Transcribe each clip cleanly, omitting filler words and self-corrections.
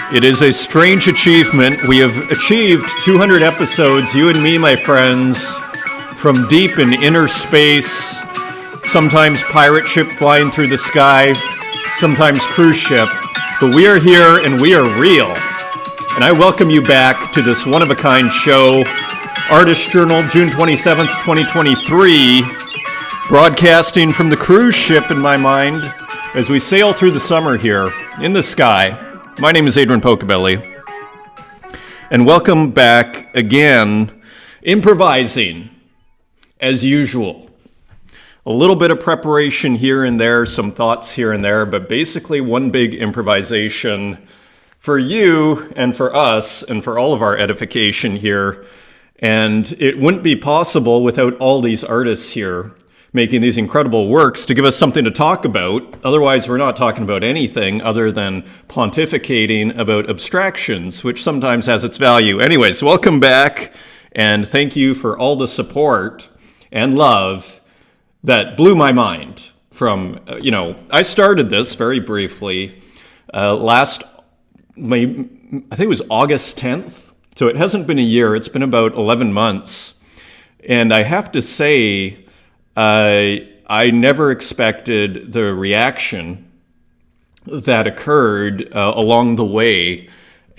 It is a strange achievement. We have achieved 200 episodes, you and me, my friends, from deep in inner space, sometimes pirate ship flying through the sky, sometimes cruise ship. But we are here and we are real. And I welcome you back to this one-of-a-kind show, Artist Journal, June 27th, 2023, broadcasting from the cruise ship in my mind as we sail through the summer here in the sky. My name is Adrian Pocobelli, and welcome back again, improvising, as usual. A little bit of preparation here and there, some thoughts here and there, but basically one big improvisation for you and for us and for all of our edification here. And it wouldn't be possible without all these artists here making these incredible works to give us something to talk about. Otherwise, we're not talking about anything other than pontificating about abstractions, which sometimes has its value. Anyways, welcome back, and thank you for all the support and love that blew my mind from, I started this very briefly I think it was August 10th. So it hasn't been a year, it's been about 11 months. And I have to say, I never expected the reaction that occurred along the way.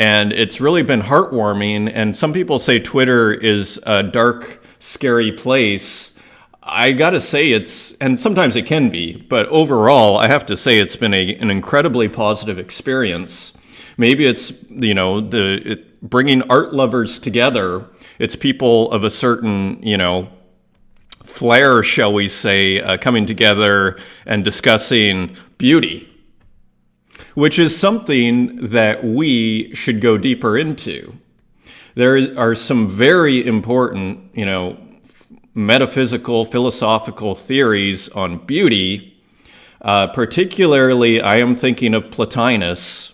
And it's really been heartwarming. And some people say Twitter is a dark, scary place. I gotta say and sometimes it can be, but overall, I have to say it's been an incredibly positive experience. Maybe it's, bringing art lovers together. It's people of a certain, flair, shall we say, coming together and discussing beauty, which is something that we should go deeper into. There are some very important, metaphysical, philosophical theories on beauty. Particularly, I am thinking of Plotinus,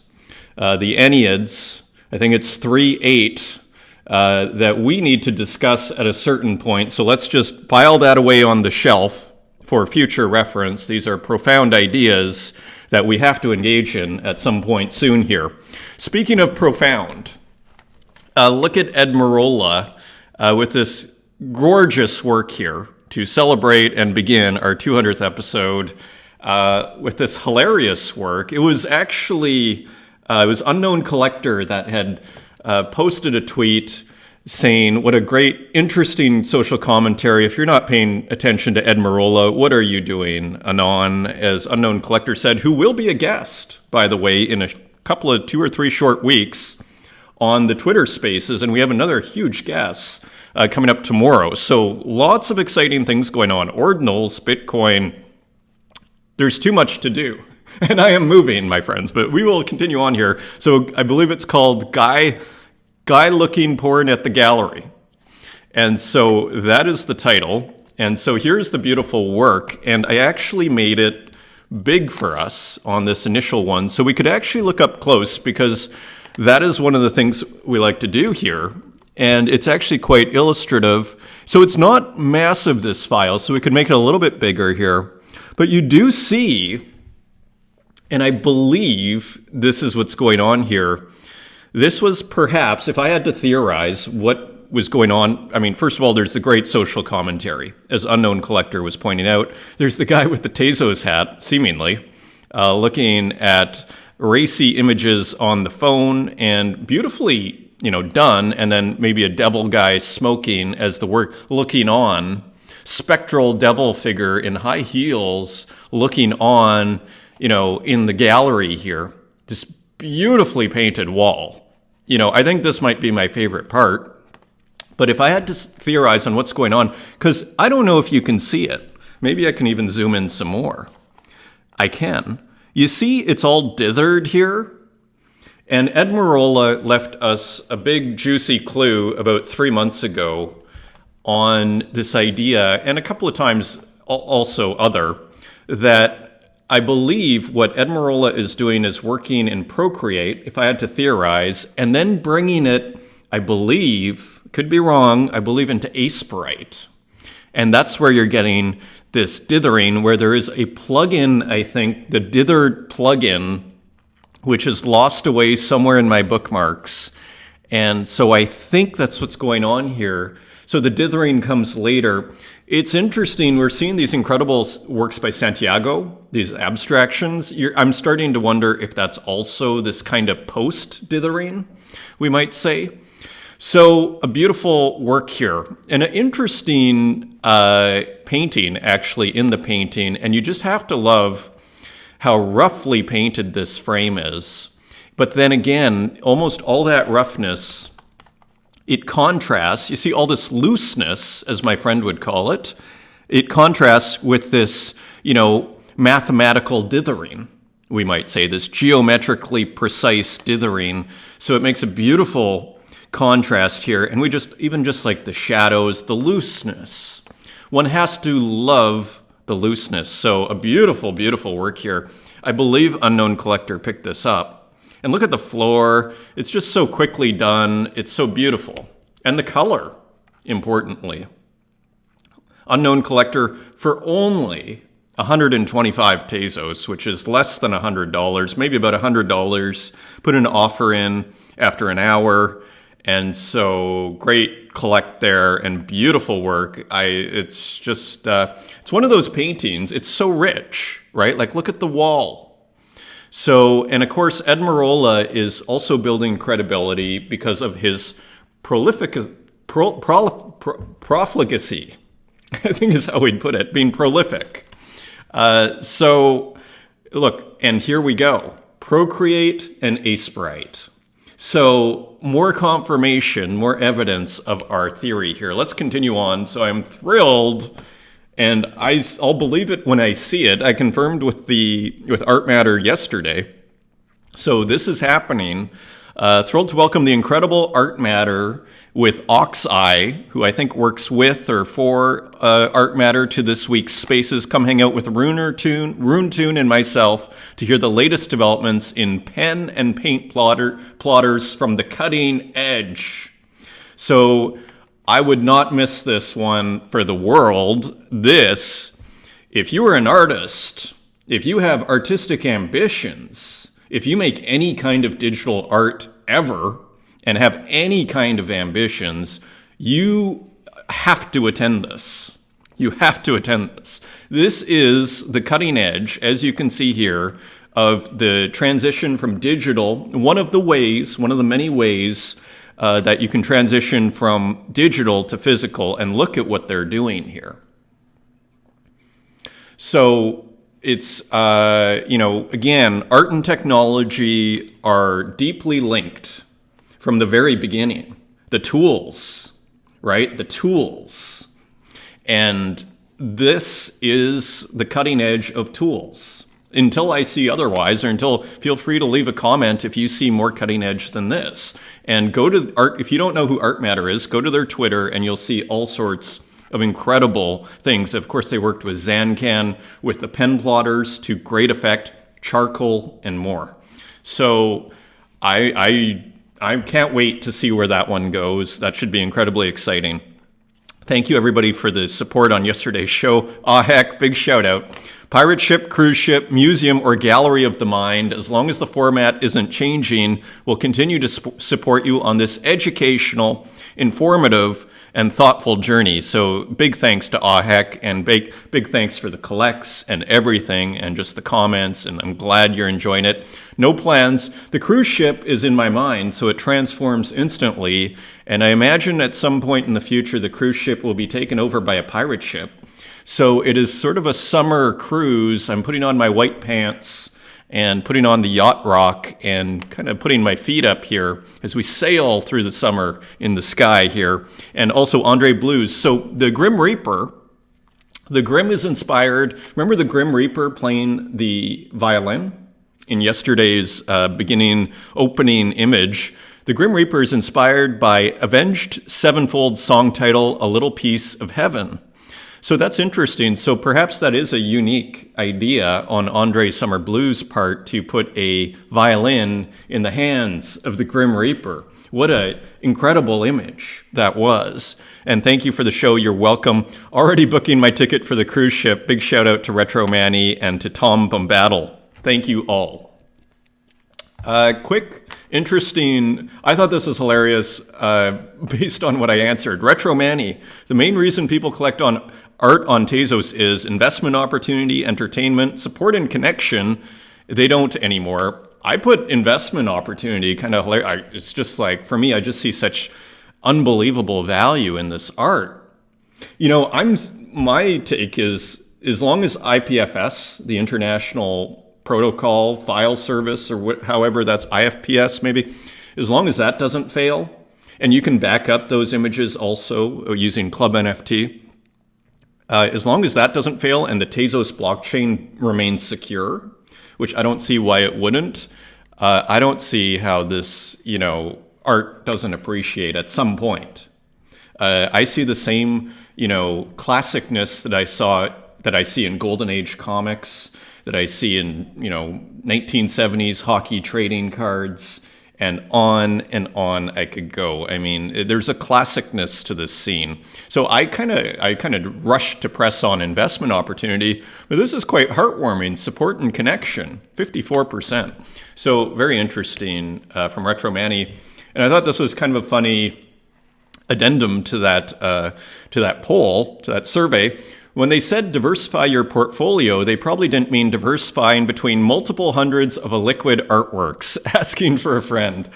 the Enneads. I think it's 3-8 that we need to discuss at a certain point. So let's just file that away on the shelf for future reference. These are profound ideas that we have to engage in at some point soon here. Speaking of profound, look at Admirola with this gorgeous work here to celebrate and begin our 200th episode with this hilarious work. It was actually... it was Unknown Collector that had posted a tweet saying, what a great, interesting social commentary. If you're not paying attention to Admirola, what are you doing, Anon? As Unknown Collector said, who will be a guest, by the way, in a couple of 2 or 3 short weeks on the Twitter Spaces. And we have another huge guest coming up tomorrow. So lots of exciting things going on. Ordinals, Bitcoin. There's too much to do. And I am moving, my friends, but we will continue on here. So I believe it's called Guy Looking Porn at the Gallery. And so that is the title. And so here's the beautiful work. And I actually made it big for us on this initial one. So we could actually look up close because that is one of the things we like to do here. And it's actually quite illustrative. So it's not massive, this file, so we could make it a little bit bigger here. But you do see... And I believe this is what's going on here. This was perhaps, if I had to theorize what was going on, I mean, first of all, there's the great social commentary, as Unknown Collector was pointing out. There's the guy with the Tezos hat, seemingly, looking at racy images on the phone and beautifully, done, and then maybe a devil guy smoking as the work, looking on, spectral devil figure in high heels, looking on, in the gallery here, this beautifully painted wall. I think this might be my favorite part. But if I had to theorize on what's going on, because I don't know if you can see it. Maybe I can even zoom in some more. I can. You see, it's all dithered here. And Admirola left us a big juicy clue about 3 months ago on this idea, and a couple of times also that I believe what Admirola is doing is working in Procreate, if I had to theorize, and then bringing it, I believe, could be wrong, I believe into Aseprite. And that's where you're getting this dithering, where there is a plugin, I think, the dithered plugin which is lost away somewhere in my bookmarks. And so I think that's what's going on here. So the dithering comes later. It's interesting. We're seeing these incredible works by Santiago, these abstractions. I'm starting to wonder if that's also this kind of post-dithering, we might say. So a beautiful work here, and an interesting painting, actually, in the painting. And you just have to love how roughly painted this frame is. But then again, almost all that roughness, it contrasts. You see all this looseness, as my friend would call it. It contrasts with this, mathematical dithering, we might say, this geometrically precise dithering. So it makes a beautiful contrast here. And even just like the shadows, the looseness. One has to love the looseness. So a beautiful, beautiful work here. I believe Unknown Collector picked this up. And look at the floor. It's just so quickly done. It's so beautiful. And the color, importantly. Unknown Collector for only 125 Tezos, which is less than $100, maybe about $100. Put an offer in after an hour. And so great collect there and beautiful work. It's just, it's one of those paintings. It's so rich, right? Like, look at the wall. So, and of course, Admirola is also building credibility because of his profligacy, I think is how we'd put it, being prolific. So, look, and here we go. Procreate and Asebrite. So, more confirmation, more evidence of our theory here. Let's continue on. So I'm thrilled. And I'll believe it when I see it. I confirmed with Art Matter yesterday. So this is happening. Thrilled to welcome the incredible Art Matter with Oxeye, who I think works with or for Art Matter, to this week's Spaces. Come hang out with Runetune and myself to hear the latest developments in pen and paint plotters from the cutting edge. So I would not miss this one for the world. If you are an artist, if you have artistic ambitions, if you make any kind of digital art ever and have any kind of ambitions, you have to attend this. You have to attend this. This is the cutting edge, as you can see here, of the transition from digital. One of the many ways that you can transition from digital to physical, and look at what they're doing here. So it's, again, art and technology are deeply linked from the very beginning. The tools, right? The tools. And this is the cutting edge of tools. Until I see otherwise, feel free to leave a comment if you see more cutting edge than this. And go to art. If you don't know who Art Matter is, go to their Twitter and you'll see all sorts of incredible things. Of course, they worked with Zancan, with the pen plotters to great effect, charcoal, and more. So I can't wait to see where that one goes. That should be incredibly exciting. Thank you, everybody, for the support on yesterday's show. Heck, big shout out. Pirate ship, cruise ship, museum, or gallery of the mind, as long as the format isn't changing, we'll continue to support you on this educational, informative, and thoughtful journey. So big thanks to Ahek, and big thanks for the collects and everything, and just the comments, and I'm glad you're enjoying it. No plans. The cruise ship is in my mind, so it transforms instantly, and I imagine at some point in the future the cruise ship will be taken over by a pirate ship. So it is sort of a summer cruise. I'm putting on my white pants and putting on the yacht rock and kind of putting my feet up here as we sail through the summer in the sky here. And also Andre Blues. So the Grim Reaper, the Grim is inspired. Remember the Grim Reaper playing the violin in yesterday's opening image? The Grim Reaper is inspired by Avenged Sevenfold's song title, A Little Piece of Heaven. So that's interesting. So perhaps that is a unique idea on Andre's Summer Blues' part to put a violin in the hands of the Grim Reaper. What an incredible image that was. And thank you for the show. You're welcome. Already booking my ticket for the cruise ship. Big shout out to Retro Manny and to Tom Bombadil. Thank you all. Quick, interesting. I thought this was hilarious based on what I answered. Retro Manny. The main reason people collect on art on Tezos is investment opportunity, entertainment, support, and connection. They don't anymore. I put investment opportunity, kind of hilarious. It's just like, for me, I just see such unbelievable value in this art. My take is, as long as IPFS, the International Protocol File Service, or however that's IFPS maybe, as long as that doesn't fail, and you can back up those images also using Club NFT, as long as that doesn't fail and the Tezos blockchain remains secure, which I don't see why it wouldn't, I don't see how this, art doesn't appreciate at some point. I see the same, classicness that I see in Golden Age comics, that I see in, 1970s hockey trading cards, and on I could go. I mean, there's a classicness to this scene. So I kind of rushed to press on investment opportunity, but this is quite heartwarming. Support and connection, 54%. So very interesting from Retro Manny. And I thought this was kind of a funny addendum to that poll, to that survey. When they said diversify your portfolio, they probably didn't mean diversifying between multiple hundreds of liquid artworks, asking for a friend.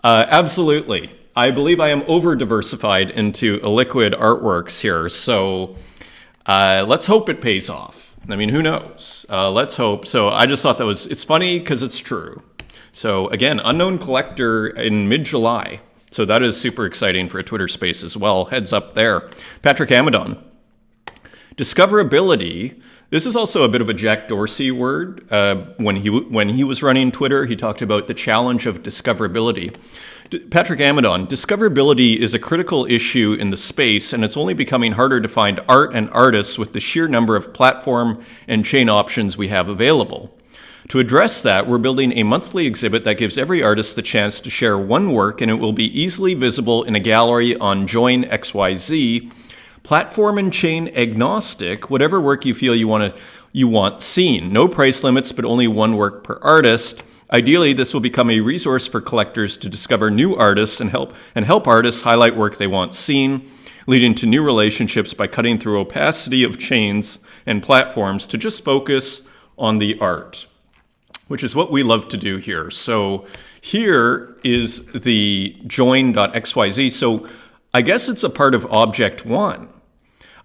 Absolutely. I believe I am over-diversified into liquid artworks here, so let's hope it pays off. I mean, who knows? Let's hope. So I just thought it's funny because it's true. So again, Unknown Collector in mid-July. So that is super exciting for a Twitter space as well. Heads up there. Patrick Amadon. Discoverability. This is also a bit of a Jack Dorsey word. When he was running Twitter, he talked about the challenge of discoverability. Patrick Amadon, discoverability is a critical issue in the space, and it's only becoming harder to find art and artists with the sheer number of platform and chain options we have available. To address that, we're building a monthly exhibit that gives every artist the chance to share one work, and it will be easily visible in a gallery on Join XYZ. Platform and chain agnostic, whatever work you feel you want seen. No price limits, but only one work per artist. Ideally, this will become a resource for collectors to discover new artists and help artists highlight work they want seen, leading to new relationships by cutting through opacity of chains and platforms to just focus on the art, which is what we love to do here. So here is the join.xyz. So I guess it's a part of Object One.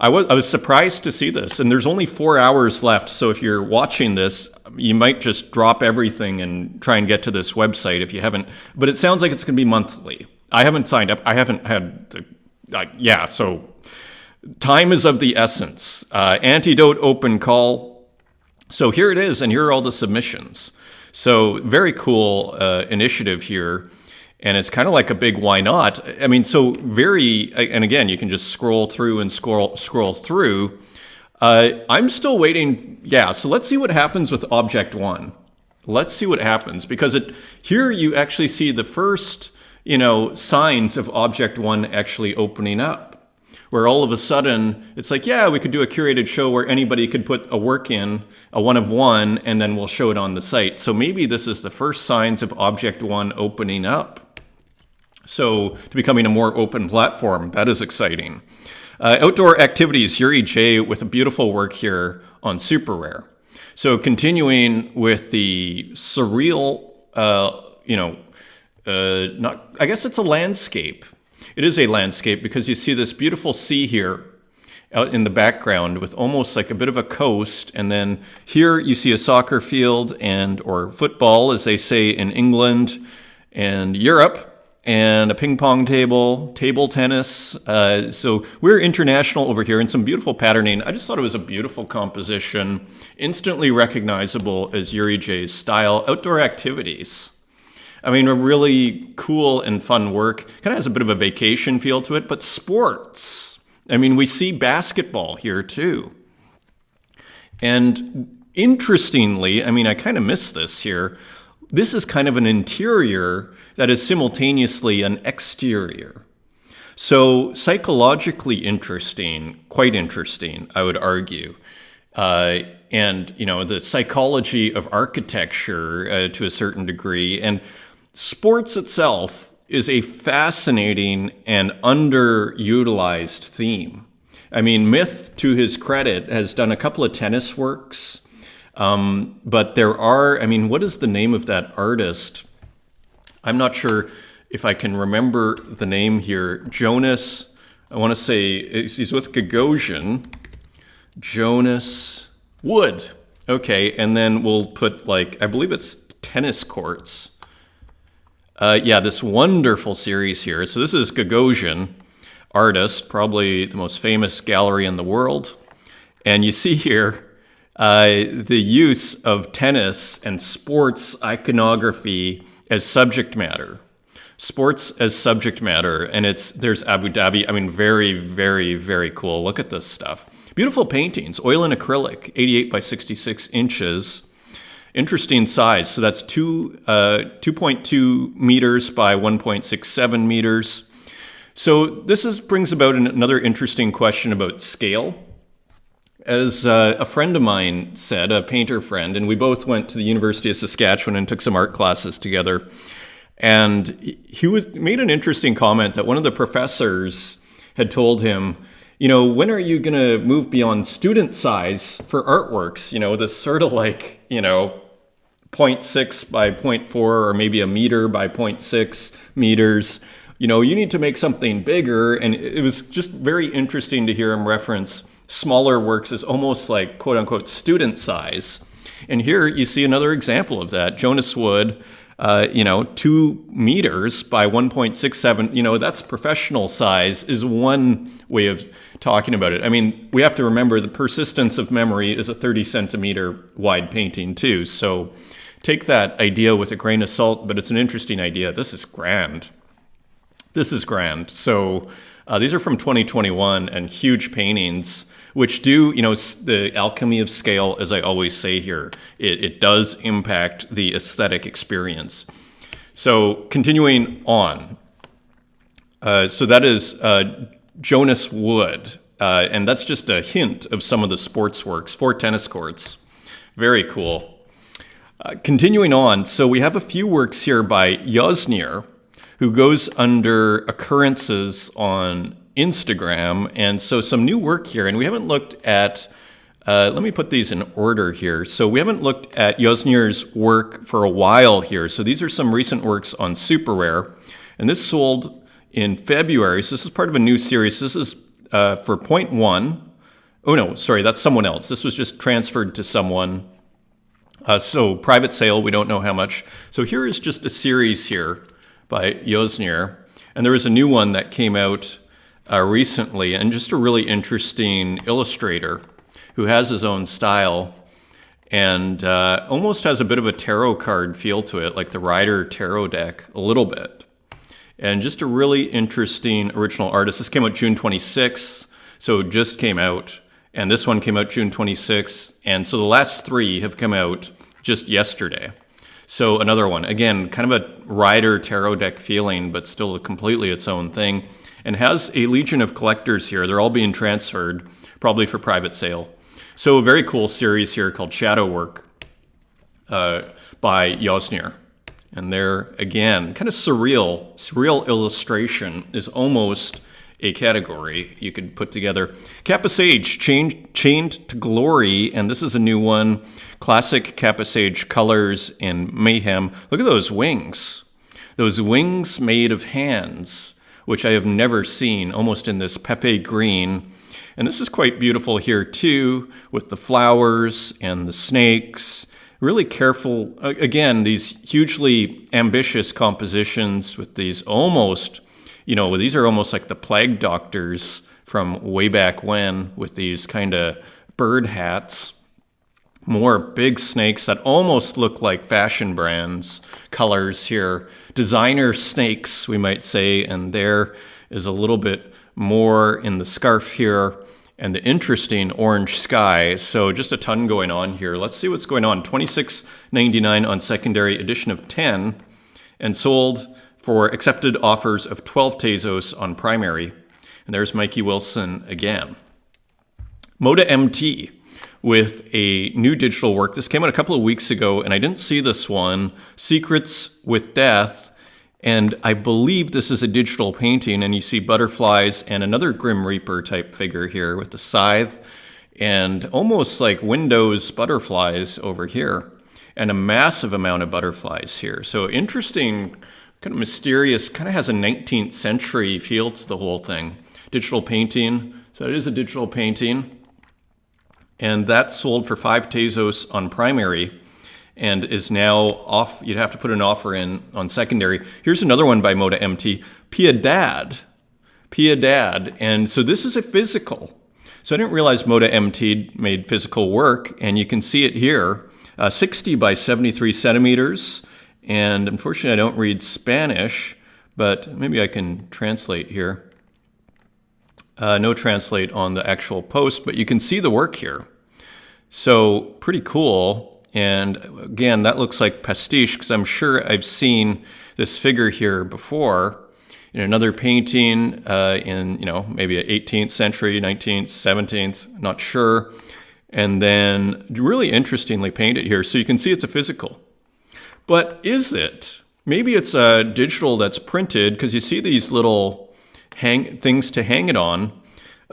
I was surprised to see this, and there's only 4 hours left, so if you're watching this, you might just drop everything and try and get to this website if you haven't, but it sounds like it's going to be monthly. I haven't signed up. I haven't had, so time is of the essence. Antidote open call. So here it is, and here are all the submissions. So very cool initiative here. And it's kind of like a big why not. I mean, so and again, you can just scroll through and scroll through. I'm still waiting. Yeah, so let's see what happens with Object One. Let's see what happens, because here you actually see the first, signs of Object One actually opening up, where all of a sudden it's like, yeah, we could do a curated show where anybody could put a work in, a one of one, and then we'll show it on the site. So maybe this is the first signs of Object One opening up. So to becoming a more open platform, that is exciting. Outdoor activities, Yuri J with a beautiful work here on Super Rare. So continuing with the surreal, I guess it's a landscape. It is a landscape because you see this beautiful sea here out in the background with almost like a bit of a coast. And then here you see a soccer field or football, as they say in England and Europe, and a ping pong table tennis. So we're international over here, and some beautiful patterning. I just thought it was a beautiful composition, instantly recognizable as Yuri J's style. Outdoor activities. I mean, a really cool and fun work. Kind of has a bit of a vacation feel to it, but sports. I mean, we see basketball here too. And interestingly, I mean, I kind of missed this here. This is kind of an interior that is simultaneously an exterior. So psychologically interesting, quite interesting, I would argue. and the psychology of architecture to a certain degree. And sports itself is a fascinating and underutilized theme. I mean, Myth, to his credit, has done a couple of tennis works, but there are, what is the name of that artist? I'm not sure if I can remember the name here. Jonas, I want to say, he's with Gagosian. Jonas Wood. Okay, and then we'll put, I believe it's tennis courts. This wonderful series here. So this is Gagosian, artist, probably the most famous gallery in the world. And you see here the use of tennis and sports iconography as subject matter. Sports as subject matter, and there's Abu Dhabi. Very, very, very cool. Look at this stuff. Beautiful paintings, oil and acrylic, 88 by 66 inches. Interesting size. So that's 2.2 meters by 1.67 meters. So this brings about another interesting question about scale. As a friend of mine said, a painter friend, and we both went to the University of Saskatchewan and took some art classes together. And he made an interesting comment that one of the professors had told him, when are you going to move beyond student size for artworks? This sort of 0.6 by 0.4 or maybe a meter by 0.6 meters. You need to make something bigger. And it was just very interesting to hear him reference smaller works as almost like quote unquote student size. And here you see another example of that. Jonas Wood, 2 meters by 1.67, that's professional size, is one way of talking about it. We have to remember the persistence of memory is a 30 centimeter wide painting too. So take that idea with a grain of salt, but it's an interesting idea. This is grand. So these are from 2021 and huge paintings, which do, the alchemy of scale, as I always say here, it does impact the aesthetic experience. So continuing on, so that is Jonas Wood, and that's just a hint of some of the sports works. 4 tennis courts, very cool. Continuing on, so we have a few works here by Yosnir, who goes under occurrences on Instagram, and so some new work here, and we haven't looked at, let me put these in order here. So we haven't looked at Yosnir's work for a while here. So these are some recent works on Super Rare, and this sold in February. So this is part of a new series. This is for point 1. Oh no, sorry, that's someone else. This was just transferred to someone. So private sale, we don't know how much. So here is just a series here by Yosnir, and there was a new one that came out recently, and just a really interesting illustrator who has his own style and almost has a bit of a tarot card feel to it, like the Rider tarot deck a little bit. And just a really interesting original artist. This came out June 26th, so it just came out. And this one came out June 26th. And so the last 3 have come out just yesterday. So another one, again, kind of a Rider tarot deck feeling, but still completely its own thing. And has a legion of collectors here. They're all being transferred, probably for private sale. So a very cool series here called Shadow Work by Yosnir. And there, again, kind of surreal illustration is almost a category you could put together. Kappa Sage, Chained to Glory, and this is a new one. Classic Kappa Sage colors in Mayhem. Look at those wings. Those wings made of hands, which I have never seen, almost in this Pepe green. And this is quite beautiful here too, with the flowers and the snakes. Really careful, again, these hugely ambitious compositions with these almost, these are almost like the plague doctors from way back when, with these kind of bird hats. More big snakes that almost look like fashion brands colors here. Designer snakes, we might say, and there is a little bit more in the scarf here, and the interesting orange sky. So just a ton going on here. Let's see what's going on. $26.99 on secondary, edition of 10, and sold for accepted offers of 12 Tezos on primary. And there's Mikey Wilson again. Moda MT. with a new digital work. This came out a couple of weeks ago, and I didn't see this one, Secrets with Death. And I believe this is a digital painting, and you see butterflies and another Grim Reaper type figure here with the scythe and almost like Windows butterflies over here and a massive amount of butterflies here. So interesting, kind of mysterious, kind of has a 19th century feel to the whole thing. Digital painting. So it is a digital painting. And that sold for 5 Tezos on primary and is now off. You'd have to put an offer in on secondary. Here's another one by Moda MT, Piedad. And so this is a physical. So I didn't realize Moda MT made physical work, and you can see it here, 60 by 73 centimeters. And unfortunately, I don't read Spanish, but maybe I can translate here. No translate on the actual post, but you can see the work here. So pretty cool. And again, that looks like pastiche because I'm sure I've seen this figure here before in another painting in, maybe an 18th century, 19th, 17th, not sure. And then really interestingly painted here. So you can see it's a physical. But is it? Maybe it's a digital that's printed because you see these little things to hang it on.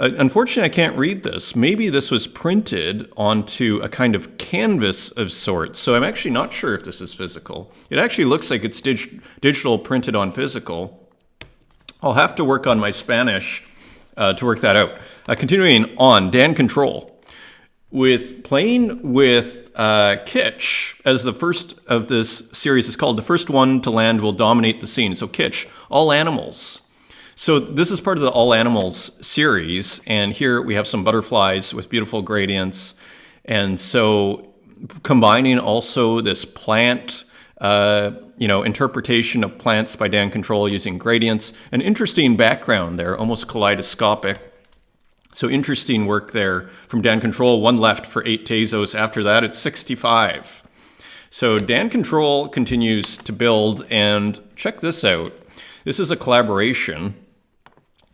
Unfortunately, I can't read this. Maybe this was printed onto a kind of canvas of sorts. So I'm actually not sure if this is physical. It actually looks like it's digital printed on physical. I'll have to work on my Spanish to work that out. Continuing on, Dan Control. Playing with kitsch, as the first of this series is called, the first one to land will dominate the scene. So kitsch, all animals. So this is part of the All Animals series, and here we have some butterflies with beautiful gradients. And so combining also this plant, interpretation of plants by Dan Control using gradients, an interesting background there, almost kaleidoscopic. So interesting work there from Dan Control. One left for 8 Tezos. After that, it's 65. So Dan Control continues to build, and check this out. This is a collaboration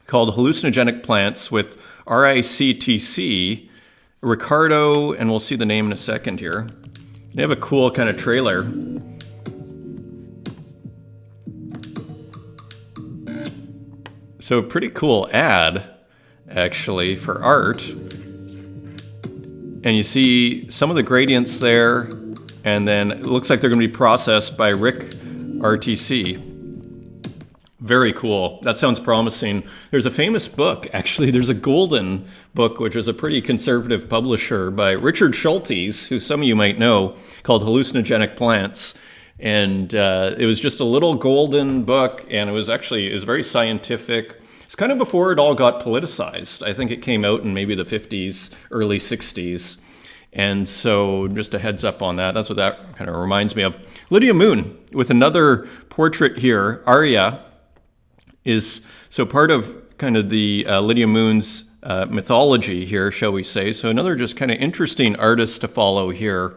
called Hallucinogenic Plants with RICTC, Ricardo, and we'll see the name in a second here. They have a cool kind of trailer. So pretty cool ad, actually, for art. And you see some of the gradients there, and then it looks like they're going to be processed by Rick RTC. Very cool. That sounds promising. There's a famous book, actually. There's a golden book, which is a pretty conservative publisher by Richard Schultes, who some of you might know, called Hallucinogenic Plants. And it was just a little golden book, and it was very scientific. It's kind of before it all got politicized. I think it came out in maybe the 50s, early 60s. And so just a heads up on that. That's what that kind of reminds me of. Lydia Moon with another portrait here, Arya, is so part of kind of the Lydia Moon's mythology here, shall we say. So another just kind of interesting artist to follow here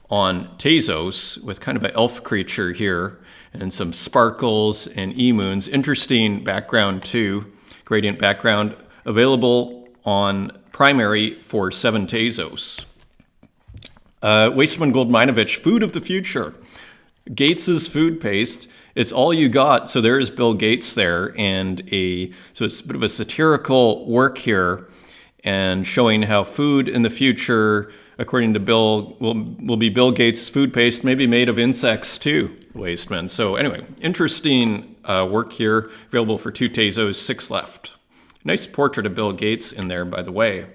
on Tezos with kind of an elf creature here and some sparkles and e-moons. Interesting background too, gradient background, available on primary for 7 Tezos. Wasteman Goldminovich, Food of the Future. Gates's food paste. It's all you got. So there is Bill Gates there, and so it's a bit of a satirical work here, and showing how food in the future, according to Bill, will be Bill Gates' food paste, maybe made of insects too, Wasteman. So anyway, interesting work here, available for 2 Tezos, 6 left. Nice portrait of Bill Gates in there, by the way.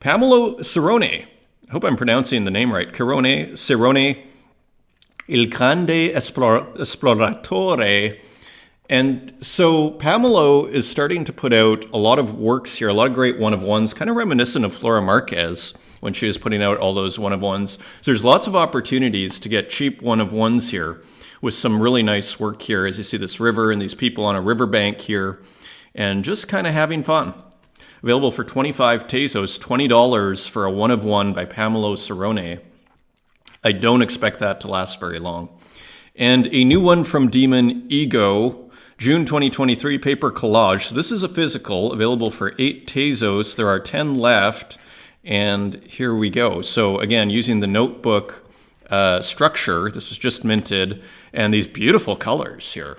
Pamela Cerrone. I hope I'm pronouncing the name right. Cerrone. Il Grande Esploratore. And so Pamela is starting to put out a lot of works here, a lot of great one-of-ones, kind of reminiscent of Flora Marquez when she was putting out all those one-of-ones. So there's lots of opportunities to get cheap one-of-ones here with some really nice work here, as you see this river and these people on a riverbank here, and just kind of having fun. Available for 25 Tezos, $20 for a one-of-one by Pamela Cerrone. I don't expect that to last very long. And a new one from Demon Ego, June 2023, paper collage. So this is a physical, available for 8 Tezos. There are 10 left. And here we go. So again, using the notebook structure, this was just minted, and these beautiful colors here.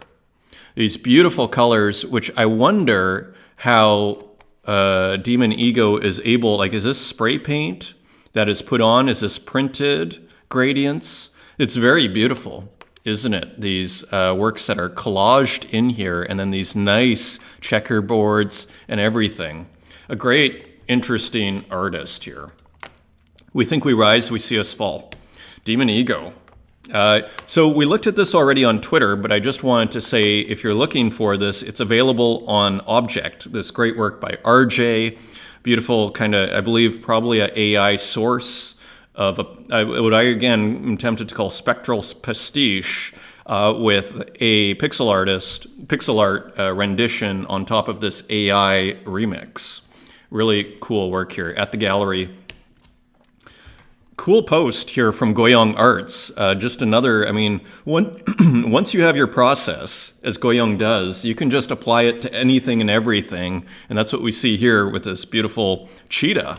These beautiful colors, which I wonder how Demon Ego is able, like, is this spray paint that is put on? Is this printed gradients? It's very beautiful, isn't it? These works that are collaged in here, and then these nice checkerboards and everything. A great, interesting artist here. We think we rise, we see us fall. Demon Ego. So we looked at this already on Twitter, but I just wanted to say, if you're looking for this, it's available on Object, this great work by RJ. Beautiful kind of, I believe, probably an AI source of what I, again, am tempted to call spectral pastiche with a pixel art rendition on top of this AI remix. Really cool work here at the gallery. Cool post here from Goyoung Arts. Just another, I mean, once you have your process, as Goyoung does, you can just apply it to anything and everything. And that's what we see here with this beautiful cheetah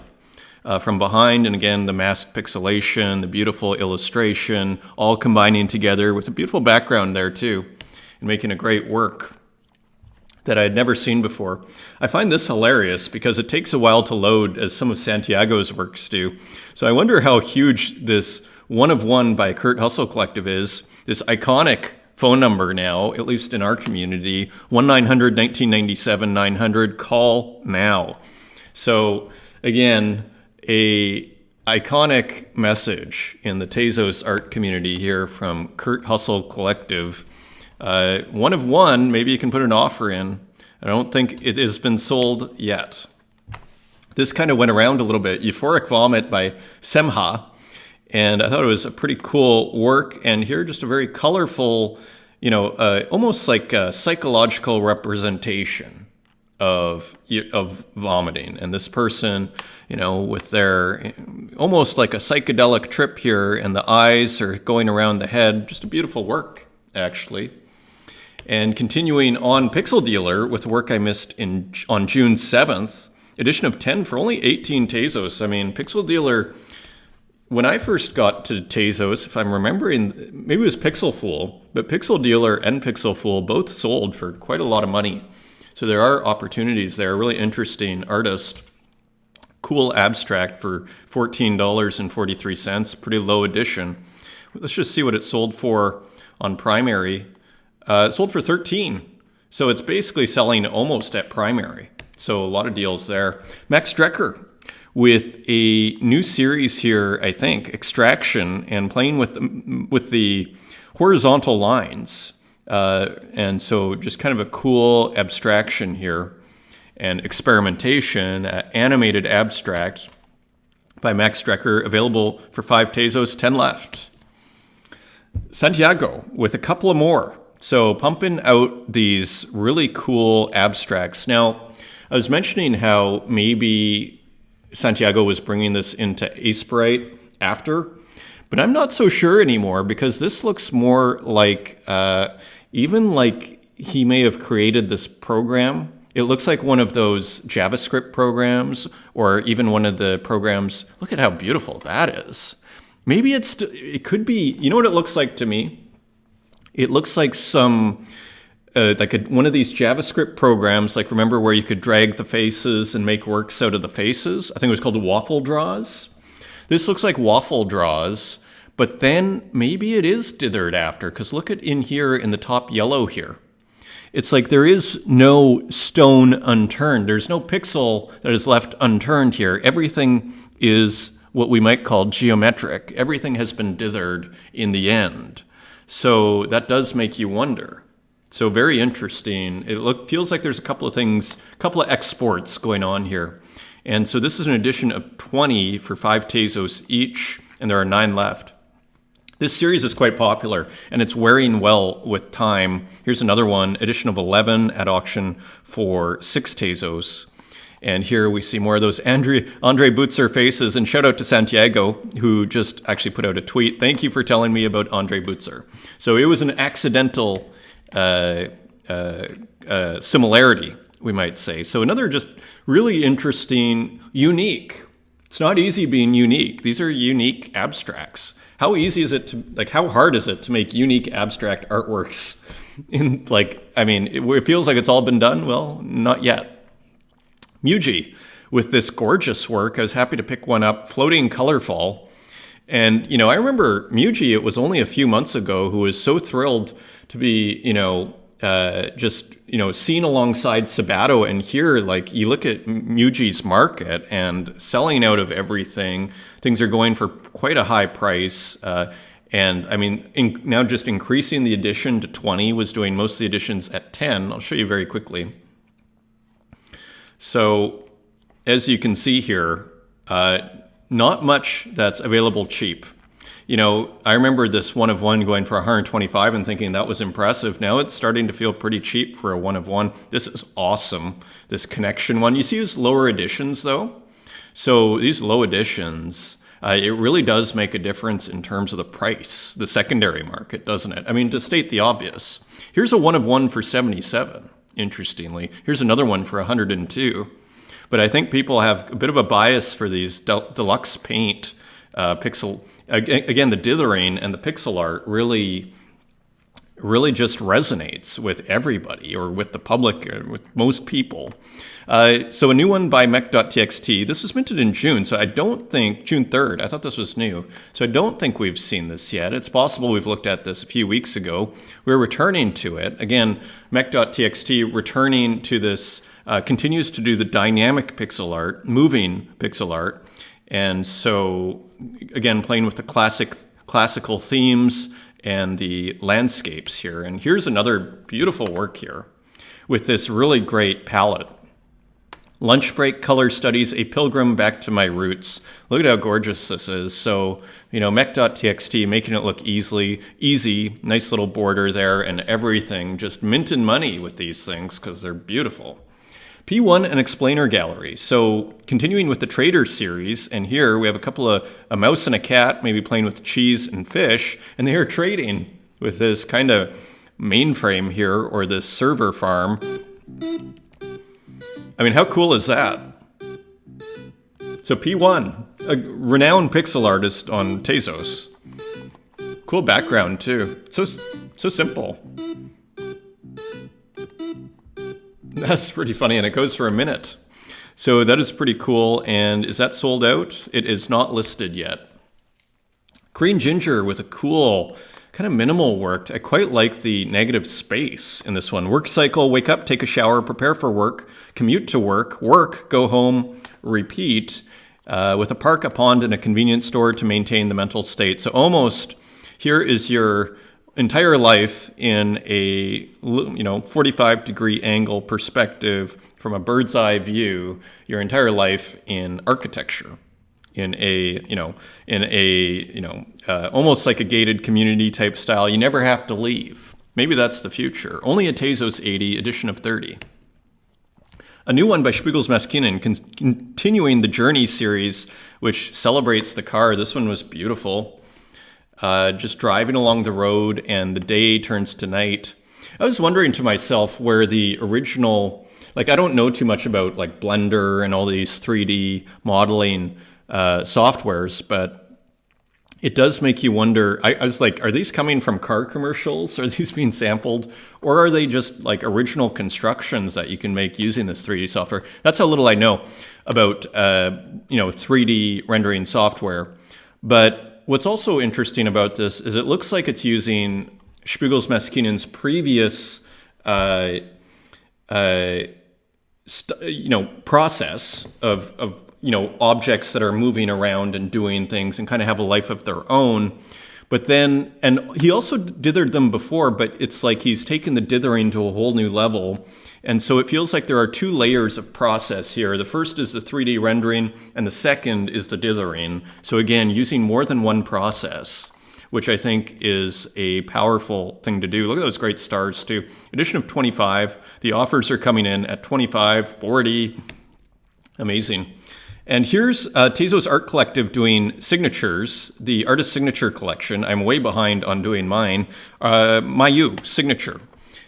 from behind. And again, the masked pixelation, the beautiful illustration, all combining together with a beautiful background there too, and making a great work that I had never seen before. I find this hilarious because it takes a while to load, as some of Santiago's works do. So I wonder how huge this One of One by Kurt Hustle Collective is. This iconic phone number now, at least in our community, 1-900-1997-900, call now. So again, a iconic message in the Tezos art community here from Kurt Hustle Collective. One of One, maybe you can put an offer in. I don't think it has been sold yet. This kind of went around a little bit. Euphoric Vomit by Semha. And I thought it was a pretty cool work. And here, just a very colorful, almost like a psychological representation of vomiting. And this person, with their almost like a psychedelic trip here, and the eyes are going around the head. Just a beautiful work, actually. And continuing on Pixel Dealer with work I missed on June 7th, edition of 10 for only 18 Tezos. I mean, Pixel Dealer, when I first got to Tezos, if I'm remembering, maybe it was Pixel Fool, but Pixel Dealer and Pixel Fool both sold for quite a lot of money. So there are opportunities there. Really interesting artist. Cool abstract for $14.43, pretty low edition. Let's just see what it sold for on primary. It sold for $13, so it's basically selling almost at primary. So a lot of deals there. Max Drecker with a new series here, I think, Extraction, and playing with the horizontal lines. And so just kind of a cool abstraction here and experimentation, animated abstract by Max Drecker, available for 5 Tezos, 10 left. Santiago with a couple of more. So pumping out these really cool abstracts. Now, I was mentioning how maybe Santiago was bringing this into Asebrite after, but I'm not so sure anymore, because this looks more like, even like he may have created this program. It looks like one of those JavaScript programs, or even one of the programs. Look at how beautiful that is. Maybe it could be, you know what it looks like to me? It looks like some, one of these JavaScript programs, like, remember where you could drag the faces and make works out of the faces? I think it was called Waffle Draws. This looks like Waffle Draws, but then maybe it is dithered after, because look at in here in the top yellow here. It's like there is no stone unturned. There's no pixel that is left unturned here. Everything is what we might call geometric. Everything has been dithered in the end. So that does make you wonder. So very interesting. It feels like there's a couple of things, a couple of exports going on here. And so this is an edition of 20 for 5 Tezos each, and there are 9 left. This series is quite popular, and it's wearing well with time. Here's another one, edition of 11 at auction for 6 Tezos. And here we see more of those Andre Butzer faces. And shout out to Santiago, who just actually put out a tweet. Thank you for telling me about Andre Butzer. So it was an accidental similarity, we might say. So another just really interesting, unique It's not easy being unique. These are unique abstracts. How easy is it to, like, how hard is it to make unique abstract artworks? It feels like it's all been done. Well, not yet. Muji, with this gorgeous work, I was happy to pick one up, Floating Colorful. And, I remember Muji, it was only a few months ago, who was so thrilled to be, seen alongside Sabato. And here, like, you look at Muji's market and selling out of everything. Things are going for quite a high price. Now just increasing the edition to 20, was doing most of the editions at 10. I'll show you very quickly. So, as you can see here, not much that's available cheap. I remember this one of one going for 125 and thinking that was impressive. Now it's starting to feel pretty cheap for a one of one. This is awesome, this connection one. You see these lower editions though? So these low editions, it really does make a difference in terms of the price, the secondary market, doesn't it? I mean, to state the obvious. Here's a one of one for 77, interestingly. Here's another one for 102. But I think people have a bit of a bias for these deluxe paint pixel. Again, the dithering and the pixel art really just resonates with everybody, or with the public, or with most people. So a new one by mech.txt. This was minted in June, so I don't think, June 3rd, I thought this was new. So I don't think we've seen this yet. It's possible we've looked at this a few weeks ago. We're returning to it. Again, mech.txt returning to this, continues to do the dynamic pixel art, moving pixel art. And so, again, playing with the classical themes and the landscapes here. And here's another beautiful work here with this really great palette. Lunch Break Color Studies, A Pilgrim Back to My Roots. Look at how gorgeous this is. So, mech.txt making it look easy, nice little border there, and everything. Just minting money with these things because they're beautiful. P1 and Explainer Gallery. So continuing with the Trader series, and here we have a mouse and a cat, maybe playing with cheese and fish, and they are trading with this kind of mainframe here, or this server farm. I mean, how cool is that? So P1, a renowned pixel artist on Tezos. Cool background too. So simple. That's pretty funny, and it goes for a minute. So that is pretty cool, and is that sold out? It is not listed yet. Green Ginger with a cool, kind of minimal work. I quite like the negative space in this one. Work cycle, wake up, take a shower, prepare for work, commute to work, go home, repeat, with a park, a pond, and a convenience store to maintain the mental state. So almost, here is your entire life in a 45-degree angle perspective from a bird's eye view, your entire life in architecture, in almost like a gated community type style. You never have to leave. Maybe that's the future. Only a Tezos 80, edition of 30. A new one by Spiegels Maskinen, continuing the Journey series, which celebrates the car. This one was beautiful. Just driving along the road and the day turns to night. I was wondering to myself where the original, I don't know too much about Blender and all these 3D modeling softwares, but it does make you wonder. I was like, are these coming from car commercials? Are these being sampled? Or are they just original constructions that you can make using this 3D software? That's how little I know about 3D rendering software. But what's also interesting about this is it looks like it's using Spiegels Maskinen's previous process of objects that are moving around and doing things and kind of have a life of their own. But then, and he also dithered them before, but it's like he's taken the dithering to a whole new level. And so it feels like there are two layers of process here. The first is the 3D rendering, and the second is the dithering. So again, using more than one process, which I think is a powerful thing to do. Look at those great stars too. Edition of 25. The offers are coming in at 25, 40. Amazing. And here's Tezos Art Collective doing signatures, the artist signature collection. I'm way behind on doing mine. Mayu signature.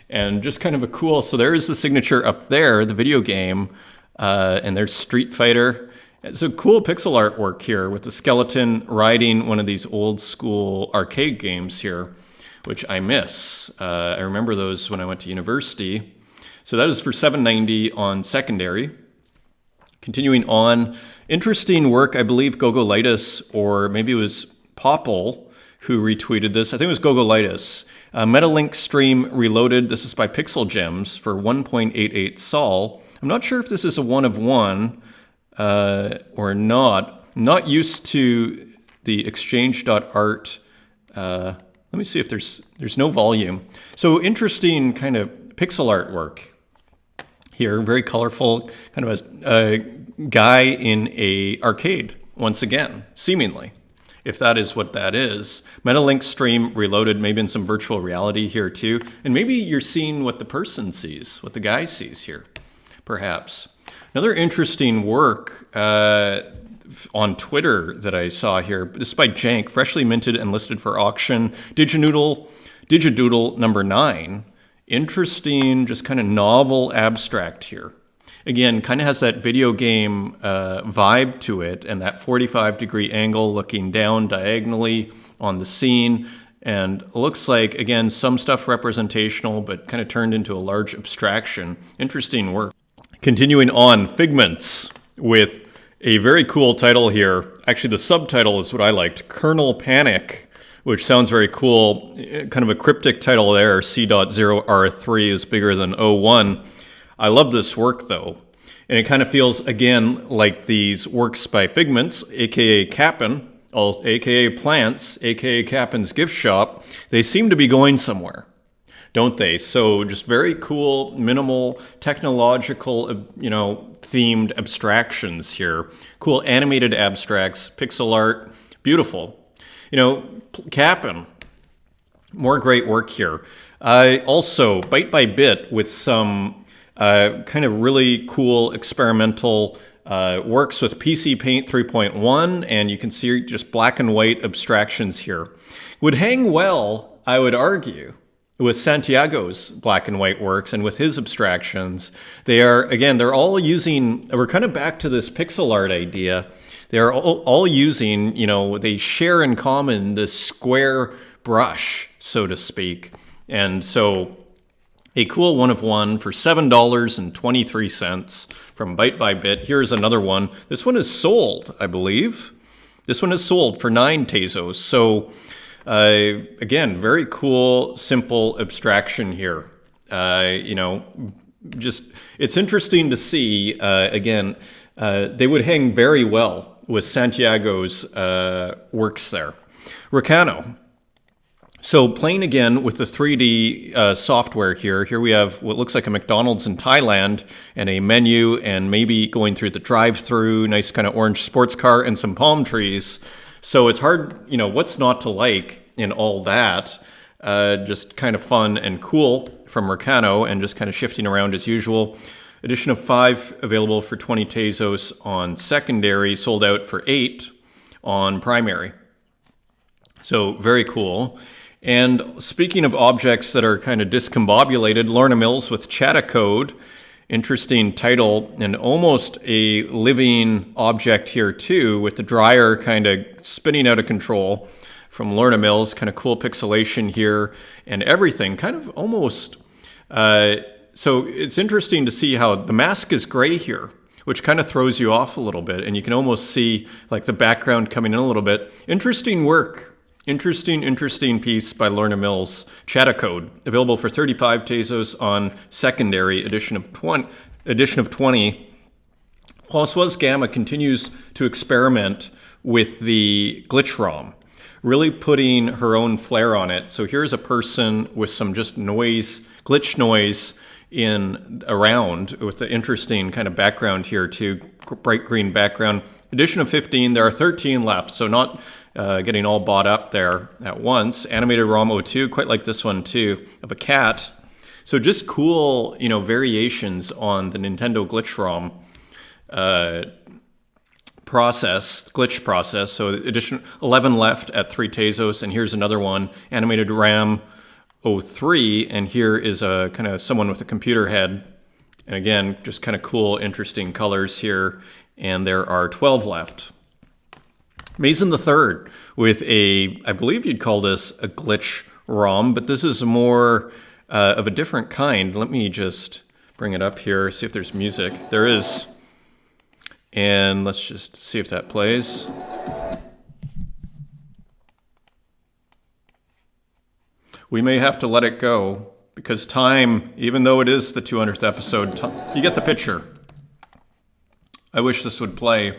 And just kind of a cool, so there's the signature up there, the video game, and there's Street Fighter. So cool pixel artwork here with the skeleton riding one of these old school arcade games here, which I miss. I remember those when I went to university. So that is for $7.90 on secondary. Continuing on, interesting work, I believe Gogolitis, or maybe it was Popple who retweeted this. I think it was Gogolitis. Metalink Stream Reloaded. This is by Pixel Gems for 1.88 sol. I'm not sure if this is a one of one or not. I'm not used to the exchange.art. Let me see if there's no volume. So interesting kind of pixel artwork here. Very colorful, kind of a guy in a arcade, once again, seemingly, if that is what that is. Metalink Stream Reloaded, maybe in some virtual reality here too. And maybe you're seeing what the person sees, what the guy sees here, perhaps. Another interesting work on Twitter that I saw here, this is by Jank, freshly minted and listed for auction. Digidoodle number 9. Interesting, just kind of novel abstract here. Again, kind of has that video game vibe to it, and that 45-degree angle looking down diagonally on the scene. And looks like, again, some stuff representational, but kind of turned into a large abstraction. Interesting work. Continuing on, Figments, with a very cool title here. Actually, the subtitle is what I liked, Kernel Panic, which sounds very cool. Kind of a cryptic title there, C.0R3 is bigger than O1. I love this work, though. And it kind of feels, again, like these works by Figments, a.k.a. Cap'n, a.k.a. Plants, a.k.a. Cap'n's Gift Shop. They seem to be going somewhere, don't they? So just very cool, minimal, technological, themed abstractions here. Cool animated abstracts, pixel art, beautiful. Cap'n, more great work here. Also, bite by bit with some kind of really cool experimental works with PC Paint 3.1, and you can see just black and white abstractions here. Would hang well, I would argue, with Santiago's black and white works and with his abstractions. They're all using, we're kind of back to this pixel art idea. They're all using, they share in common this square brush, so to speak. And so a cool one of one for $7.23 from Bite by Bit. Here's another one. This one is sold, I believe. This one is sold for 9 Tezos. So again, very cool, simple abstraction here. It's interesting to see, again, they would hang very well with Santiago's works there. Ricano. So playing again with the 3D software here. Here we have what looks like a McDonald's in Thailand and a menu and maybe going through the drive-through, nice kind of orange sports car and some palm trees. So it's hard, what's not to like in all that. Just kind of fun and cool from Ricano and just kind of shifting around as usual. Edition of 5 available for 20 Tezos on secondary, sold out for 8 on primary. So very cool. And speaking of objects that are kind of discombobulated, Lorna Mills with Chattacode. Interesting title and almost a living object here too, with the dryer kind of spinning out of control from Lorna Mills. Kind of cool pixelation here and everything kind of almost... So it's interesting to see how the mask is gray here, which kind of throws you off a little bit. And you can almost see like the background coming in a little bit. Interesting work. Interesting piece by Lorna Mills. Chattacode, available for 35 Tezos on secondary, edition of 20. Françoise Gamma continues to experiment with the glitch ROM, really putting her own flair on it. So here's a person with some just noise, glitch noise in around with the interesting kind of background here too, bright green background. Edition of 15, there are 13 left, so not getting all bought up there at once. Animated ROM 02, quite like this one too, of a cat. So just cool, variations on the Nintendo glitch ROM glitch process. So edition 11 left at 3 Tezos, and here's another one, animated RAM 03, and here is a kind of someone with a computer head. And again, just kind of cool, interesting colors here and there are 12 left. Mason the Third with I believe you'd call this a glitch ROM, but this is more of a different kind. Let me just bring it up here, see if there's music. There is. And let's just see if that plays. We may have to let it go because time, even though it is the 200th episode, you get the picture. I wish this would play,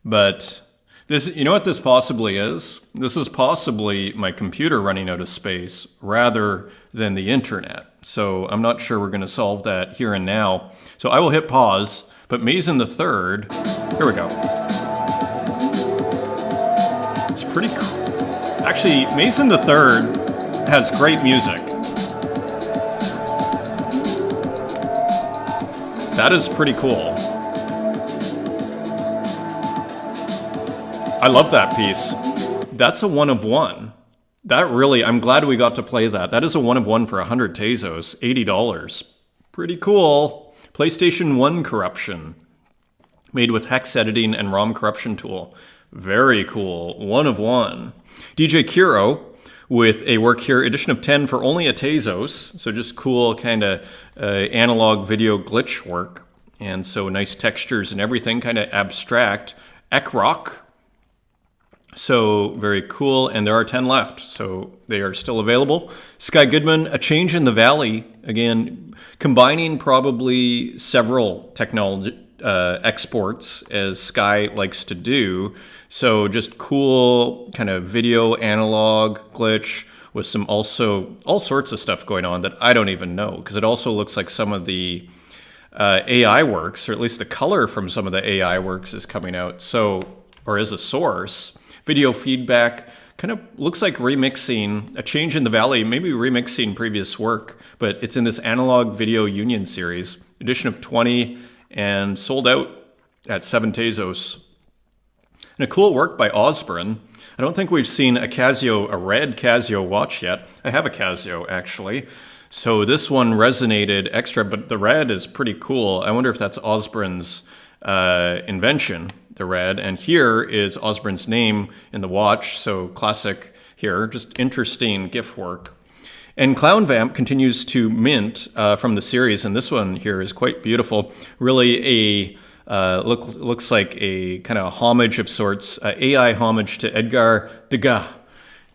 but this, you know what this possibly is? This is possibly my computer running out of space rather than the internet. So I'm not sure we're going to solve that here and now. So I will hit pause, but Mason the Third, here we go. It's pretty cool. Actually, Mason the Third has great music. That is pretty cool. I love that piece. That's a 1 of 1. That really, I'm glad we got to play that. That is a 1 of 1 for 100 Tezos, $80. Pretty cool. PlayStation 1 corruption. Made with hex editing and ROM corruption tool. Very cool. 1 of 1. DJ Kiro with a work here, edition of 10 for only a Tezos. So just cool kind of analog video glitch work. And so nice textures and everything, kind of abstract. Ekrock. So very cool, and there are 10 left, so they are still available. Sky Goodman, A Change in the Valley, again, combining probably several technology exports, as Sky likes to do. So just cool kind of video analog glitch with some also all sorts of stuff going on that I don't even know, because it also looks like some of the AI works, or at least the color from some of the AI works is coming out, so, or as a source. Video feedback, kind of looks like remixing, A Change in the Valley, maybe remixing previous work, but it's in this analog video union series, edition of 20, and sold out at 7 Tezos. And a cool work by Osborne. I don't think we've seen a red Casio watch yet. I have a Casio, actually. So this one resonated extra, but the red is pretty cool. I wonder if that's Osborne's invention. The red, and here is Osborne's name in the watch, so classic here, just interesting GIF work. And Clown Vamp continues to mint from the series, and this one here is quite beautiful. Really looks like a kind of homage of sorts, AI homage to Edgar Degas.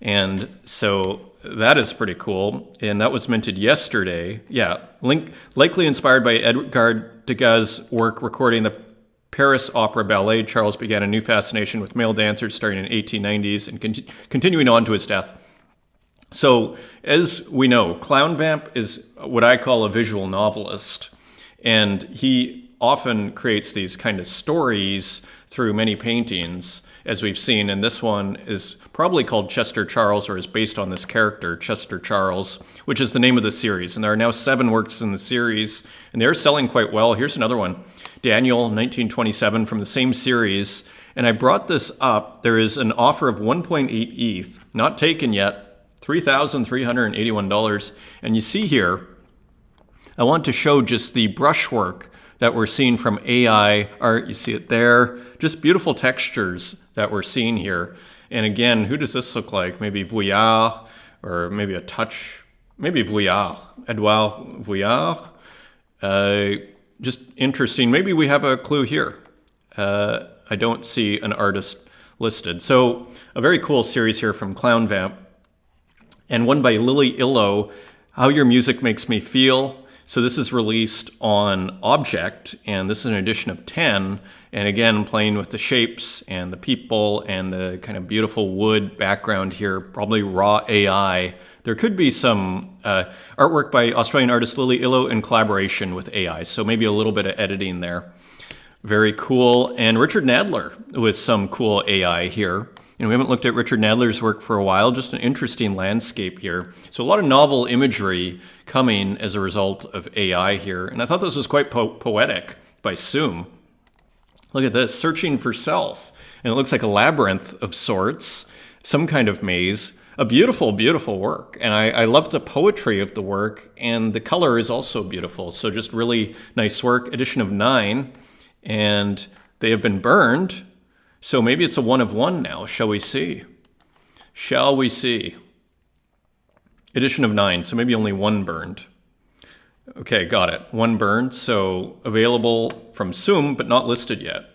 And so that is pretty cool, and that was minted yesterday. Yeah, likely inspired by Edgar Degas' work recording the Paris Opera Ballet. Charles began a new fascination with male dancers starting in the 1890s and continuing on to his death. So, as we know, Clown Vamp is what I call a visual novelist, and he often creates these kind of stories through many paintings, as we've seen, and this one is probably called Chester Charles, or is based on this character, Chester Charles, which is the name of the series. And there are now 7 works in the series, and they're selling quite well. Here's another one. Daniel, 1927, from the same series. And I brought this up. There is an offer of 1.8 ETH, not taken yet, $3,381. And you see here, I want to show just the brushwork that we're seeing from AI art. You see it there. Just beautiful textures that we're seeing here. And again, who does this look like? Maybe Vuillard, or maybe a touch, maybe Vuillard, Edouard Vuillard. Just interesting. Maybe we have a clue here. I don't see an artist listed. So a very cool series here from Clown Vamp. And one by Lily Illo, How Your Music Makes Me Feel. So this is released on Object, and this is an edition of 10. And again, playing with the shapes and the people and the kind of beautiful wood background here, probably raw AI. There could be some artwork by Australian artist Lily Illo in collaboration with AI, so maybe a little bit of editing there. Very cool. And Richard Nadler with some cool AI here. We haven't looked at Richard Nadler's work for a while, just an interesting landscape here. So a lot of novel imagery coming as a result of AI here. And I thought this was quite poetic by Soom. Look at this, Searching for Self. And it looks like a labyrinth of sorts, some kind of maze. A beautiful, beautiful work. And I love the poetry of the work, and the color is also beautiful. So just really nice work, edition of 9. And They have been burned. So maybe it's a 1 of 1 now. Shall we see? Shall we see? Edition of 9. So maybe only 1 burned. Okay, got it. 1 burned. So available from Zoom, but not listed yet.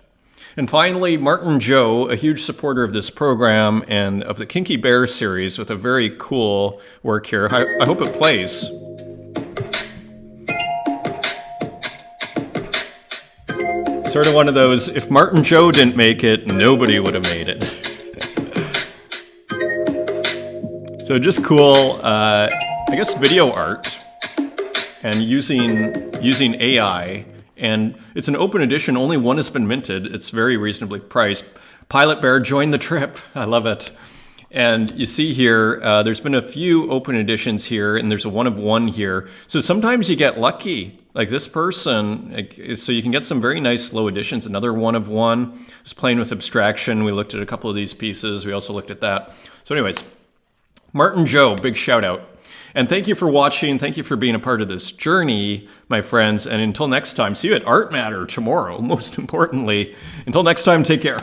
And finally, Martin Joe, a huge supporter of this program and of the Kinky Bear series with a very cool work here. I hope it plays. Sort of one of those, if Martin Joe didn't make it, nobody would have made it. So just cool, I guess video art and using AI. And it's an open edition, only 1 has been minted. It's very reasonably priced. Pilot Bear, join the trip. I love it. And you see here, there's been a few open editions here, and there's a 1 of 1 here. So sometimes you get lucky, like this person. So you can get some very nice low editions. Another 1 of 1. Just playing with abstraction. We looked at a couple of these pieces. We also looked at that. So anyways, Martin Joe, big shout out. And thank you for watching. Thank you for being a part of this journey, my friends. And until next time, see you at Art Matter tomorrow, most importantly. Until next time, take care.